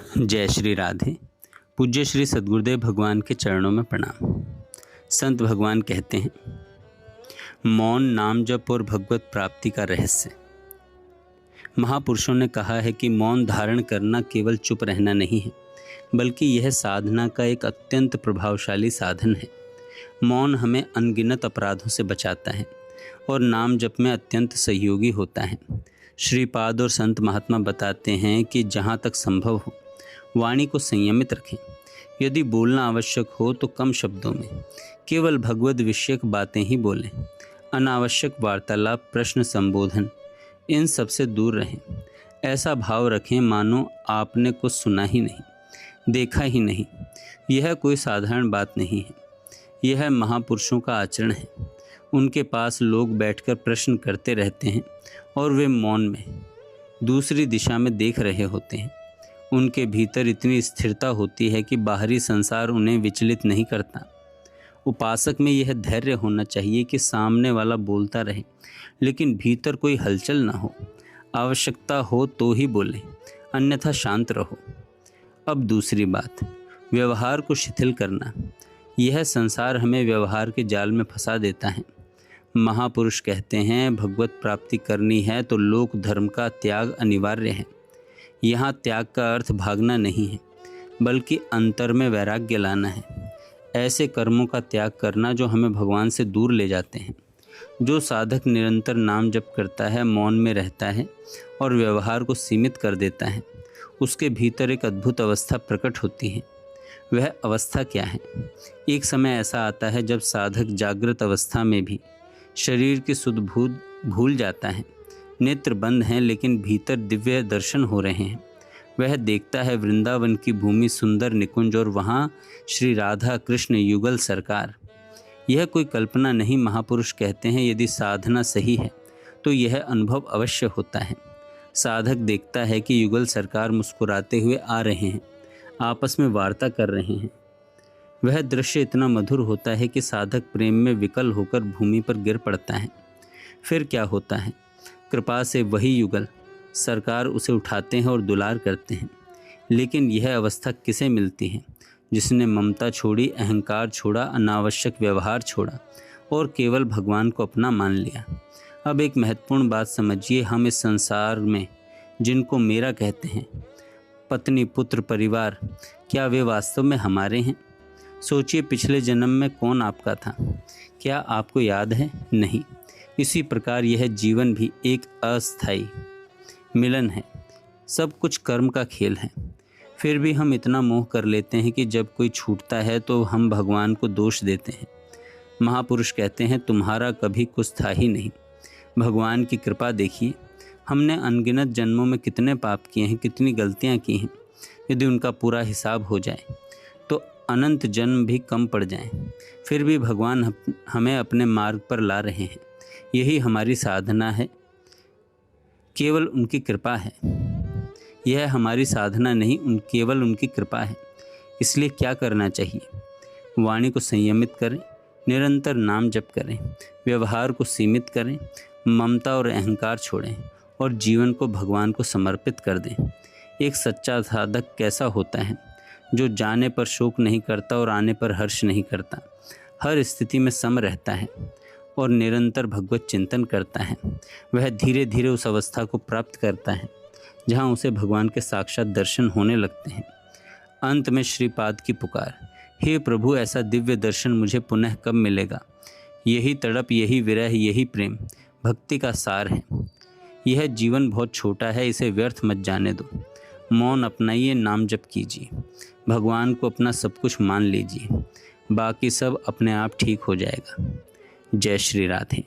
जय श्री राधे। पूज्य श्री सद्गुरुदेव भगवान के चरणों में प्रणाम। संत भगवान कहते हैं, मौन नाम जप और भगवत प्राप्ति का रहस्य। महापुरुषों ने कहा है कि मौन धारण करना केवल चुप रहना नहीं है, बल्कि यह साधना का एक अत्यंत प्रभावशाली साधन है। मौन हमें अनगिनत अपराधों से बचाता है और नाम जप में अत्यंत सहयोगी होता है। श्रीपाद और संत महात्मा बताते हैं कि जहाँ तक संभव हो वाणी को संयमित रखें। यदि बोलना आवश्यक हो तो कम शब्दों में केवल भगवद विषयक बातें ही बोलें। अनावश्यक वार्तालाप, प्रश्न संबोधन, इन सब से दूर रहें। ऐसा भाव रखें मानो आपने कुछ सुना ही नहीं, देखा ही नहीं। यह कोई साधारण बात नहीं है, यह महापुरुषों का आचरण है। उनके पास लोग बैठकर प्रश्न करते रहते हैं और वे मौन में दूसरी दिशा में देख रहे होते हैं। उनके भीतर इतनी स्थिरता होती है कि बाहरी संसार उन्हें विचलित नहीं करता। उपासक में यह धैर्य होना चाहिए कि सामने वाला बोलता रहे, लेकिन भीतर कोई हलचल ना हो। आवश्यकता हो तो ही बोले, अन्यथा शांत रहो। अब दूसरी बात, व्यवहार को शिथिल करना। यह संसार हमें व्यवहार के जाल में फंसा देता है। महापुरुष कहते हैं, भगवत प्राप्ति करनी है तो लोक धर्म का त्याग अनिवार्य है। यहाँ त्याग का अर्थ भागना नहीं है, बल्कि अंतर में वैराग्य लाना है। ऐसे कर्मों का त्याग करना जो हमें भगवान से दूर ले जाते हैं। जो साधक निरंतर नाम जप करता है, मौन में रहता है और व्यवहार को सीमित कर देता है, उसके भीतर एक अद्भुत अवस्था प्रकट होती है। वह अवस्था क्या है? एक समय ऐसा आता है जब साधक जागृत अवस्था में भी शरीर की सुध बुध भूल जाता है। नेत्र बंद हैं लेकिन भीतर दिव्य दर्शन हो रहे हैं। वह देखता है वृंदावन की भूमि, सुंदर निकुंज और वहाँ श्री राधा कृष्ण युगल सरकार। यह कोई कल्पना नहीं। महापुरुष कहते हैं, यदि साधना सही है तो यह अनुभव अवश्य होता है। साधक देखता है कि युगल सरकार मुस्कुराते हुए आ रहे हैं, आपस में वार्ता कर रहे हैं। वह दृश्य इतना मधुर होता है कि साधक प्रेम में विकल होकर भूमि पर गिर पड़ता है। फिर क्या होता है? कृपा से वही युगल सरकार उसे उठाते हैं और दुलार करते हैं। लेकिन यह अवस्था किसे मिलती है? जिसने ममता छोड़ी, अहंकार छोड़ा, अनावश्यक व्यवहार छोड़ा और केवल भगवान को अपना मान लिया। अब एक महत्वपूर्ण बात समझिए, हम इस संसार में जिनको मेरा कहते हैं, पत्नी, पुत्र, परिवार, क्या वे वास्तव में हमारे हैं? सोचिए, पिछले जन्म में कौन आपका था? क्या आपको याद है? नहीं। इसी प्रकार यह जीवन भी एक अस्थायी मिलन है। सब कुछ कर्म का खेल है। फिर भी हम इतना मोह कर लेते हैं कि जब कोई छूटता है तो हम भगवान को दोष देते हैं। महापुरुष कहते हैं, तुम्हारा कभी कुछ था ही नहीं। भगवान की कृपा देखिए। हमने अनगिनत जन्मों में कितने पाप किए हैं, कितनी गलतियां की हैं। यदि उनका पूरा हिसाब हो जाए तो अनंत जन्म भी कम पड़ जाएं। फिर भी भगवान हमें अपने मार्ग पर ला रहे हैं। यही हमारी साधना है, केवल उनकी कृपा है। यह हमारी साधना नहीं, केवल उनकी कृपा है। इसलिए क्या करना चाहिए? वाणी को संयमित करें, निरंतर नाम जप करें, व्यवहार को सीमित करें, ममता और अहंकार छोड़ें और जीवन को भगवान को समर्पित कर दें। एक सच्चा साधक कैसा होता है? जो जाने पर शोक नहीं करता और आने पर हर्ष नहीं करता। हर स्थिति में सम रहता है और निरंतर भगवत चिंतन करता है। वह धीरे धीरे उस अवस्था को प्राप्त करता है जहाँ उसे भगवान के साक्षात दर्शन होने लगते हैं। अंत में श्रीपाद की पुकार, हे प्रभु, ऐसा दिव्य दर्शन मुझे पुनः कब मिलेगा? यही तड़प, यही विरह, यही प्रेम भक्ति का सार है। यह जीवन बहुत छोटा है, इसे व्यर्थ मत जाने दो। मौन अपनाइए, नाम जप कीजिए, भगवान को अपना सब कुछ मान लीजिए। बाकी सब अपने आप ठीक हो जाएगा। जय श्री राधे।